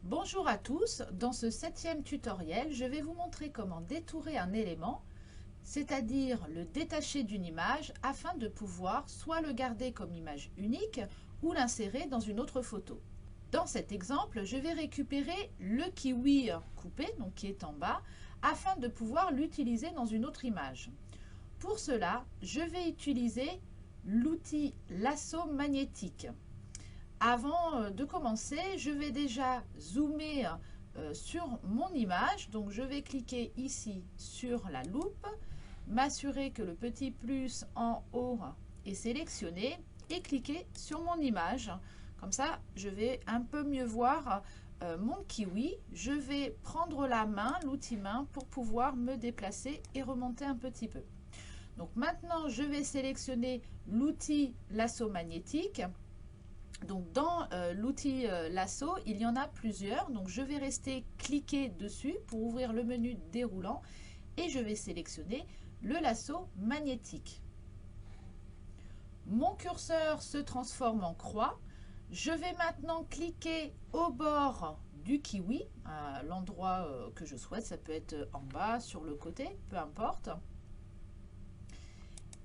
Bonjour à tous, dans ce 7e tutoriel, je vais vous montrer comment détourer un élément, c'est-à-dire le détacher d'une image afin de pouvoir soit le garder comme image unique ou l'insérer dans une autre photo. Dans cet exemple, je vais récupérer le kiwi coupé, donc qui est en bas, afin de pouvoir l'utiliser dans une autre image. Pour cela, je vais utiliser l'outil lasso magnétique. Avant de commencer, je vais déjà zoomer sur mon image. Donc je vais cliquer ici sur la loupe, m'assurer que le petit plus en haut est sélectionné et cliquer sur mon image. Comme ça, je vais un peu mieux voir mon kiwi. Je vais prendre la main, l'outil main, pour pouvoir me déplacer et remonter un petit peu. Donc maintenant, je vais sélectionner l'outil lasso magnétique. Donc dans l'outil lasso, il y en a plusieurs. Donc je vais rester cliquer dessus pour ouvrir le menu déroulant et je vais sélectionner le lasso magnétique. Mon curseur se transforme en croix. Je vais maintenant cliquer au bord du kiwi, à l'endroit que je souhaite. Ça peut être en bas, sur le côté, peu importe.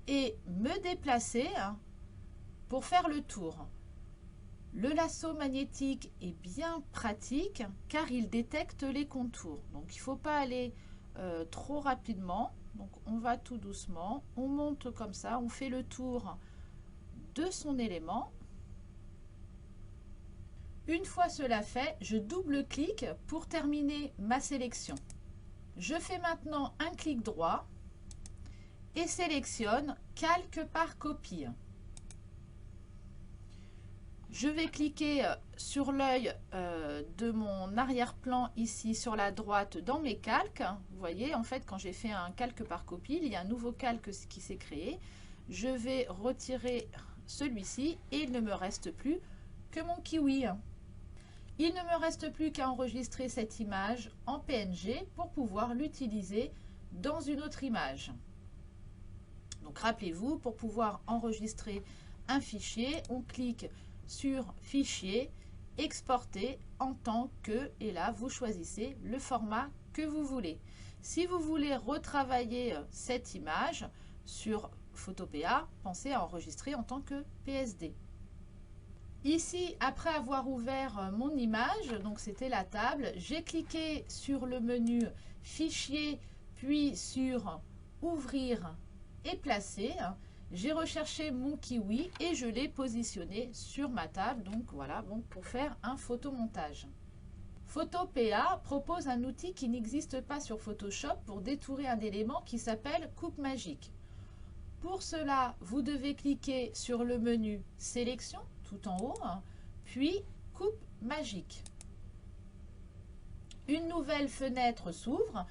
Et me déplacer pour faire le tour. Le lasso magnétique est bien pratique car il détecte les contours. Donc il ne faut pas aller trop rapidement. Donc on va tout doucement, on monte comme ça, on fait le tour de son élément. Une fois cela fait, je double-clique pour terminer ma sélection. Je fais maintenant un clic droit et sélectionne calque par copie. Je vais cliquer sur l'œil de mon arrière-plan ici sur la droite dans mes calques. Vous voyez, en fait, quand j'ai fait un calque par copie, il y a un nouveau calque qui s'est créé. Je vais retirer celui-ci et il ne me reste plus que mon kiwi. Il ne me reste plus qu'à enregistrer cette image en PNG pour pouvoir l'utiliser dans une autre image. Donc rappelez-vous, pour pouvoir enregistrer un fichier, on clique sur Fichier, Exporter en tant que, et là vous choisissez le format que vous voulez. Si vous voulez retravailler cette image sur Photopea, pensez à enregistrer en tant que PSD. Ici, après avoir ouvert mon image, donc c'était la table, j'ai cliqué sur le menu Fichier, puis sur Ouvrir et Placer. J'ai recherché mon kiwi et je l'ai positionné sur ma table, donc voilà, donc pour faire un photomontage. Photopea propose un outil qui n'existe pas sur Photoshop pour détourer un élément qui s'appelle coupe magique. Pour cela, vous devez cliquer sur le menu Sélection tout en haut, puis Coupe magique. Une nouvelle fenêtre s'ouvre.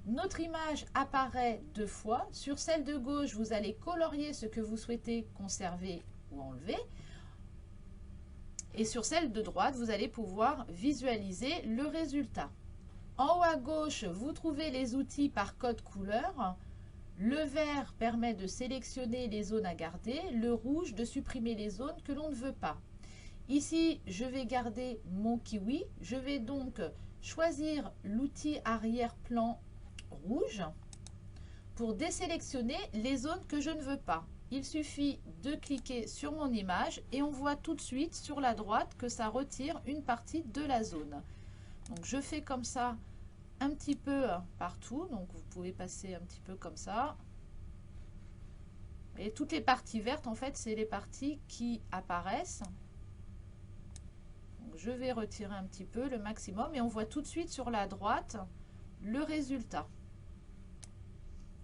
Notre image apparaît deux fois. Sur celle de gauche, vous allez colorier ce que vous souhaitez conserver ou enlever. Et sur celle de droite, vous allez pouvoir visualiser le résultat. En haut à gauche, vous trouvez les outils par code couleur. Le vert permet de sélectionner les zones à garder, le rouge de supprimer les zones que l'on ne veut pas. Ici, je vais garder mon kiwi. Je vais donc choisir l'outil arrière-plan rouge pour désélectionner les zones que je ne veux pas. Il suffit de cliquer sur mon image et on voit tout de suite sur la droite que ça retire une partie de la zone. Donc je fais comme ça un petit peu partout, donc vous pouvez passer un petit peu comme ça. Et toutes les parties vertes, en fait, c'est les parties qui apparaissent. Donc je vais retirer un petit peu le maximum et on voit tout de suite sur la droite le résultat.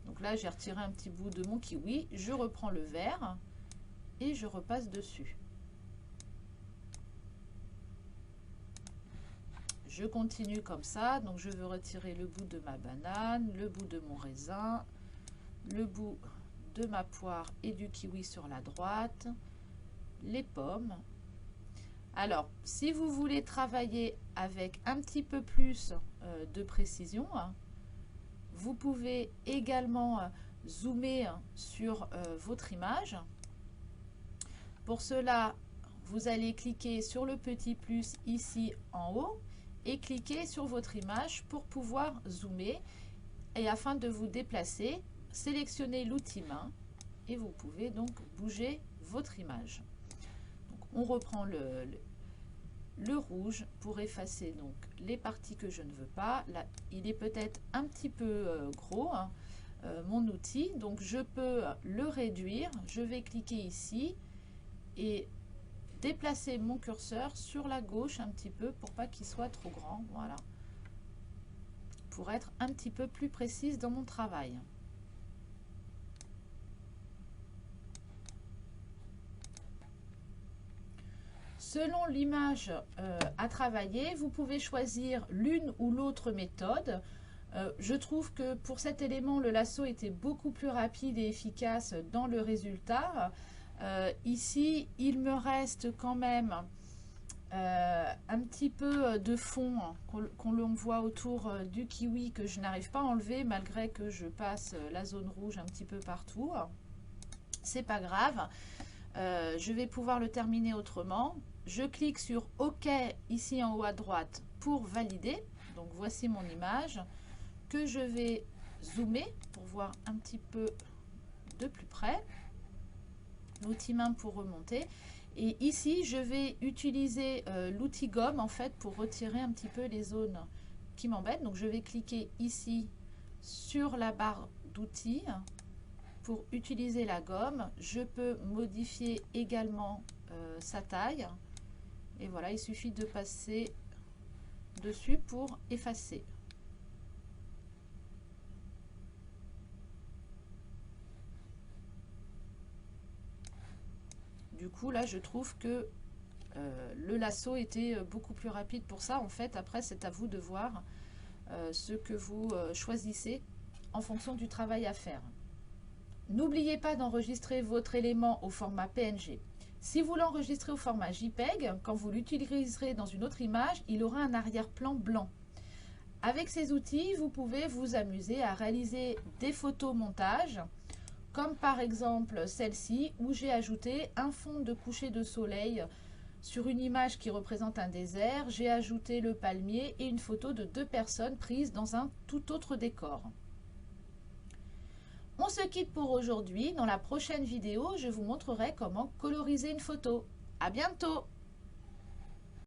Donc là, j'ai retiré un petit bout de mon kiwi, je reprends le vert et je repasse dessus. Je continue comme ça, donc je veux retirer le bout de ma banane, le bout de mon raisin, le bout de ma poire et du kiwi sur la droite, les pommes. Alors, si vous voulez travailler avec un petit peu plus de précision, Vous pouvez également zoomer sur votre image. Pour cela, vous allez cliquer sur le petit plus ici en haut et cliquer sur votre image pour pouvoir zoomer. Et afin de vous déplacer, sélectionnez l'outil main et vous pouvez donc bouger votre image. Donc, on reprend le rouge pour effacer donc les parties que je ne veux pas. Là, il est peut-être un petit peu gros, hein, mon outil, donc je peux le réduire. Je vais cliquer ici et déplacer mon curseur sur la gauche un petit peu pour pas qu'il soit trop grand, voilà, pour être un petit peu plus précise dans mon travail. Selon l'image à travailler, vous pouvez choisir l'une ou l'autre méthode. Je trouve que pour cet élément, le lasso était beaucoup plus rapide et efficace dans le résultat. Ici, il me reste quand même un petit peu de fond qu'on voit autour du kiwi que je n'arrive pas à enlever malgré que je passe la zone rouge un petit peu partout. C'est pas grave. Je vais pouvoir le terminer autrement. Je clique sur OK ici en haut à droite pour valider. Donc voici mon image que je vais zoomer pour voir un petit peu de plus près. L'outil main pour remonter. Et ici, je vais utiliser l'outil gomme en fait pour retirer un petit peu les zones qui m'embêtent. Donc je vais cliquer ici sur la barre d'outils. Pour utiliser la gomme, je peux modifier également sa taille. Et voilà, il suffit de passer dessus pour effacer. Du coup, là, je trouve que le lasso était beaucoup plus rapide pour ça. En fait, après, c'est à vous de voir ce que vous choisissez en fonction du travail à faire. N'oubliez pas d'enregistrer votre élément au format PNG. Si vous l'enregistrez au format JPEG, quand vous l'utiliserez dans une autre image, il aura un arrière-plan blanc. Avec ces outils, vous pouvez vous amuser à réaliser des photos montage, comme par exemple celle-ci, où j'ai ajouté un fond de coucher de soleil sur une image qui représente un désert. J'ai ajouté le palmier et une photo de 2 personnes prises dans un tout autre décor. On se quitte pour aujourd'hui. Dans la prochaine vidéo, je vous montrerai comment coloriser une photo. À bientôt!